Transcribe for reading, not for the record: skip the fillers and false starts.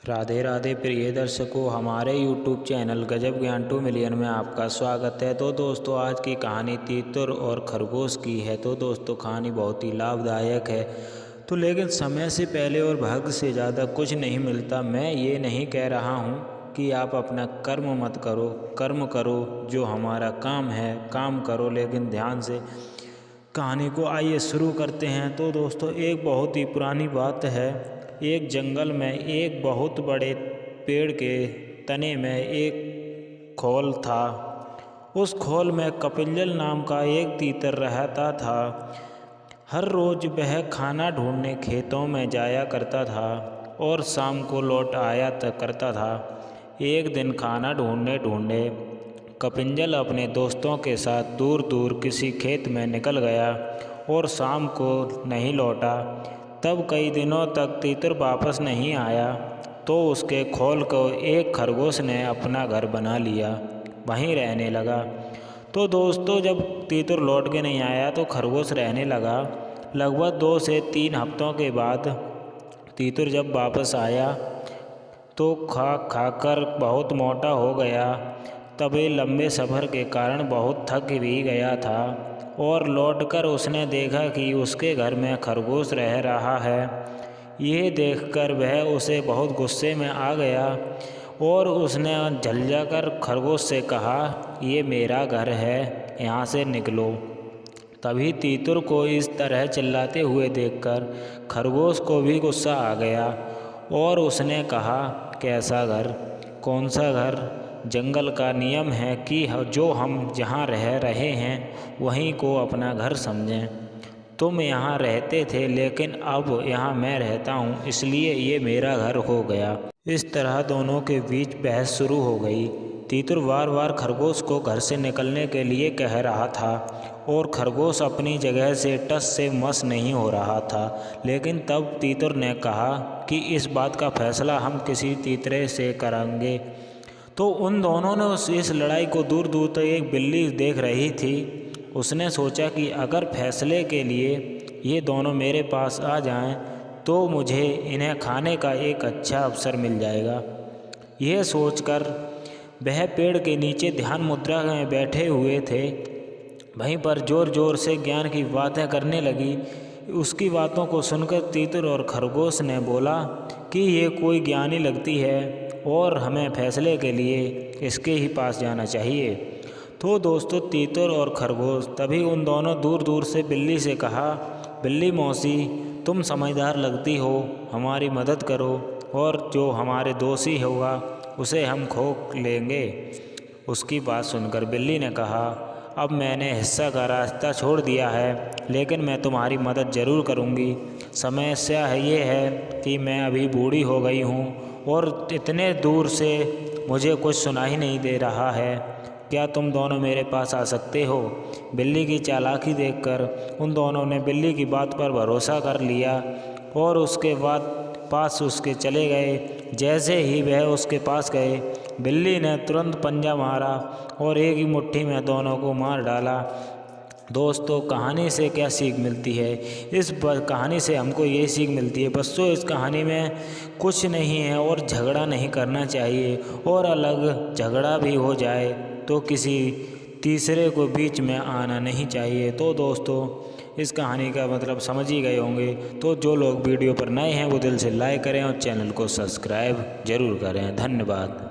राधे राधे प्रिय दर्शकों, हमारे YouTube चैनल गजब ज्ञान 2 मिलियन में आपका स्वागत है। तो दोस्तों, आज की कहानी तीतर और खरगोश की है। तो दोस्तों, कहानी बहुत ही लाभदायक है। तो लेकिन समय से पहले और भाग्य से ज़्यादा कुछ नहीं मिलता। मैं ये नहीं कह रहा हूँ कि आप अपना कर्म मत करो, कर्म करो, जो हमारा काम है काम करो, लेकिन ध्यान से कहानी को आइए शुरू करते हैं। तो दोस्तों, एक बहुत ही पुरानी बात है। एक जंगल में एक बहुत बड़े पेड़ के तने में एक खोल था। उस खोल में कपिंजल नाम का एक तीतर रहता था। हर रोज़ वह खाना ढूंढने खेतों में जाया करता था और शाम को लौट आया करता था। एक दिन खाना ढूंढने ढूंढे कपिंजल अपने दोस्तों के साथ दूर दूर किसी खेत में निकल गया और शाम को नहीं लौटा। तब कई दिनों तक तीतर वापस नहीं आया। तो उसके खोल को एक खरगोश ने अपना घर बना लिया, वहीं रहने लगा। तो दोस्तों, जब तीतर लौट के नहीं आया तो खरगोश रहने लगा। लगभग 2 से 3 हफ्तों के बाद तीतर जब वापस आया तो खा खाकर बहुत मोटा हो गया। तभी लंबे सफ़र के कारण बहुत थक भी गया था और लौटकर उसने देखा कि उसके घर में खरगोश रह रहा है। ये देखकर वह उसे बहुत गुस्से में आ गया और उसने झल्लाकर खरगोश से कहा, ये मेरा घर है, यहाँ से निकलो। तभी तीतर को इस तरह चिल्लाते हुए देखकर खरगोश को भी गुस्सा आ गया और उसने कहा, कैसा घर, कौन सा घर? जंगल का नियम है कि जो हम जहाँ रह रहे हैं वहीं को अपना घर समझें। तुम यहाँ रहते थे, लेकिन अब यहाँ मैं रहता हूँ, इसलिए ये मेरा घर हो गया। इस तरह दोनों के बीच बहस शुरू हो गई। तीतर बार बार खरगोश को घर से निकलने के लिए कह रहा था और खरगोश अपनी जगह से टस से मस नहीं हो रहा था। लेकिन तब तीतर ने कहा कि इस बात का फैसला हम किसी तीतरे से करेंगे। तो उन दोनों ने इस लड़ाई को दूर दूर तक एक बिल्ली देख रही थी। उसने सोचा कि अगर फैसले के लिए ये दोनों मेरे पास आ जाएं तो मुझे इन्हें खाने का एक अच्छा अवसर मिल जाएगा। यह सोचकर वह पेड़ के नीचे ध्यान मुद्रा में बैठे हुए थे। वहीं पर ज़ोर ज़ोर से ज्ञान की बातें करने लगी। उसकी बातों को सुनकर तीतर और खरगोश ने बोला कि ये कोई ज्ञानी लगती है और हमें फैसले के लिए इसके ही पास जाना चाहिए। तो दोस्तों, तीतर और खरगोश तभी उन दोनों दूर दूर से बिल्ली से कहा, बिल्ली मौसी, तुम समझदार लगती हो, हमारी मदद करो और जो हमारे दोषी होगा उसे हम खो लेंगे। उसकी बात सुनकर बिल्ली ने कहा, अब मैंने हिस्सा का रास्ता छोड़ दिया है, लेकिन मैं तुम्हारी मदद ज़रूर करूँगी। समस्या ये है कि मैं अभी बूढ़ी हो गई हूँ और इतने दूर से मुझे कुछ सुना ही नहीं दे रहा है। क्या तुम दोनों मेरे पास आ सकते हो? बिल्ली की चालाकी देखकर उन दोनों ने बिल्ली की बात पर भरोसा कर लिया और उसके बाद पास उसके चले गए। जैसे ही वह उसके पास गए, बिल्ली ने तुरंत पंजा मारा और एक ही मुट्ठी में दोनों को मार डाला। दोस्तों, कहानी से क्या सीख मिलती है? इस कहानी से हमको ये सीख मिलती है, बच्चों, इस कहानी में कुछ नहीं है और झगड़ा नहीं करना चाहिए। और अलग झगड़ा भी हो जाए तो किसी तीसरे को बीच में आना नहीं चाहिए। तो दोस्तों, इस कहानी का मतलब समझ ही गए होंगे। तो जो लोग वीडियो पर नए हैं वो दिल से लाइक करें और चैनल को सब्सक्राइब ज़रूर करें। धन्यवाद।